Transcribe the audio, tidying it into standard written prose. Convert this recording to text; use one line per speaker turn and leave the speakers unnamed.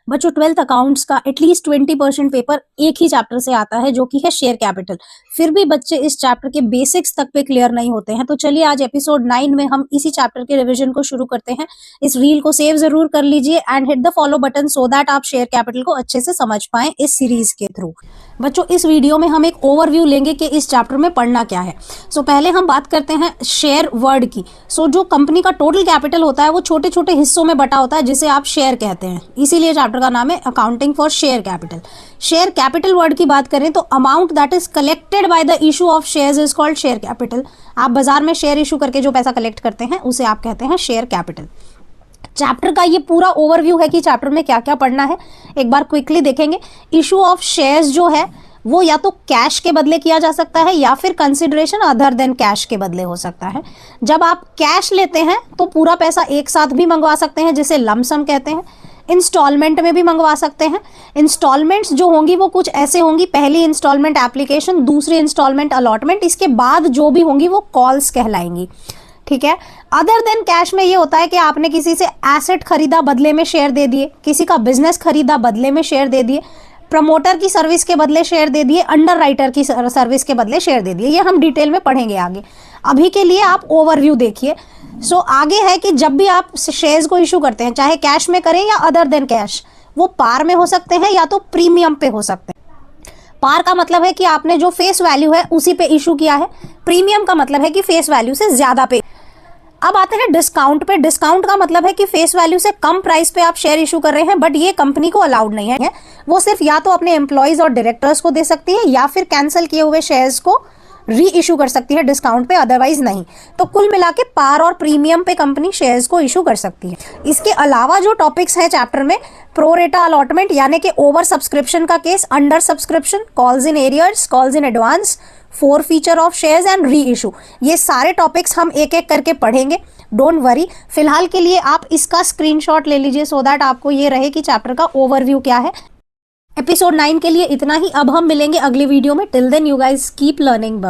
बच्चों 12th accounts का at least 20% paper एक ही चैप्टर से आता है, जो कि है शेयर कैपिटल। फिर भी बच्चे इस चैप्टर के बेसिक्स तक पे क्लियर नहीं होते हैं। तो चलिए आज एपिसोड 9 में हम इसी चैप्टर के रिवीजन को शुरू करते हैं। इस रील को सेव जरूर कर लीजिए and hit the follow button so that आप शेयर कैपिटल को अच्छे से समझ पाएं इस सीरीज के थ्रू। बच्चों इस वीडियो में हम एक ओवरव्यू लेंगे कि इस चैप्टर में पढ़ना क्या है। पहले हम बात करते हैं शेयर वर्ड की। जो कंपनी का टोटल कैपिटल होता है वो छोटे छोटे हिस्सों में बटा होता है, जिसे आप शेयर कहते हैं, इसीलिए चैप्टर का नाम है accounting for share capital. Share capital word की बात करें तो amount that is collected by the issue of shares is called share capital. आप बाजार में शेयर इशू करके जो पैसा कलेक्ट करते हैं उसे आप कहते हैं शेयर कैपिटल। चैप्टर का ये पूरा ओवरव्यू है कि चैप्टर में क्या क्या पढ़ना है, एक बार क्विकली देखेंगे। इशू ऑफ शेयर्स जो है वो या तो कैश के बदले किया जा सकता है या फिर कंसिडरेशन अदर देन कैश के बदले हो सकता है। जब आप कैश लेते हैं तो पूरा पैसा एक साथ भी मंगवा सकते हैं, जिसे लमसम कहते हैं। इंस्टॉलमेंट में भी मंगवा सकते हैं। इंस्टॉलमेंट्स जो होंगी वो कुछ ऐसे होंगी, पहली इंस्टॉलमेंट एप्लीकेशन, दूसरी इंस्टॉलमेंट अलॉटमेंट, इसके बाद जो भी होंगी वो कॉल्स कहलाएंगी। ठीक है। अदर देन कैश में ये होता है कि आपने किसी से एसेट खरीदा, बदले में शेयर दे दिए, किसी का बिजनेस खरीदा, बदले में शेयर दे दिए, प्रमोटर की सर्विस के बदले शेयर दे दिए, अंडर राइटर की सर्विस के बदले शेयर दे दिए। ये हम डिटेल में पढ़ेंगे आगे। अभी के लिए आप ओवरव्यू देखिए। आगे है कि जब भी आप शेयर्स को इशू करते हैं, चाहे कैश में करें या अदर देन कैश, वो पार में हो सकते हैं या तो प्रीमियम पे हो सकते हैं। पार का मतलब है कि आपने जो फेस वैल्यू है उसी पे इशू किया है। प्रीमियम का मतलब है कि फेस वैल्यू से ज्यादा पे। अब आते हैं डिस्काउंट पे। डिस्काउंट का मतलब है कि फेस वैल्यू से कम प्राइस पे आप शेयर इशू कर रहे हैं, बट ये कंपनी को अलाउड नहीं है। वो सिर्फ या तो अपने एम्प्लॉइज और डायरेक्टर्स को दे सकती है या फिर कैंसिल किए हुए शेयर्स को री इशू कर सकती है डिस्काउंट पे, अदरवाइज नहीं। तो कुल मिला के पार और प्रीमियम पे कंपनी शेयर्स को इशू कर सकती है। इसके अलावा जो टॉपिक्स हैं चैप्टर में, प्रोरेटा अलॉटमेंट यानी कि ओवर सब्सक्रिप्शन का case, under subscription, calls in arrears, calls in advance, four feature of shares and re issue, ये सारे टॉपिक्स हम एक एक करके पढ़ेंगे। डोंट वरी, फिलहाल के लिए आप इसका स्क्रीनशॉट ले लीजिए सो दैट आपको ये रहे कि चैप्टर का ओवरव्यू क्या है। एपिसोड 9 के लिए इतना ही। अब हम मिलेंगे अगली वीडियो में। Till then you guys keep learning.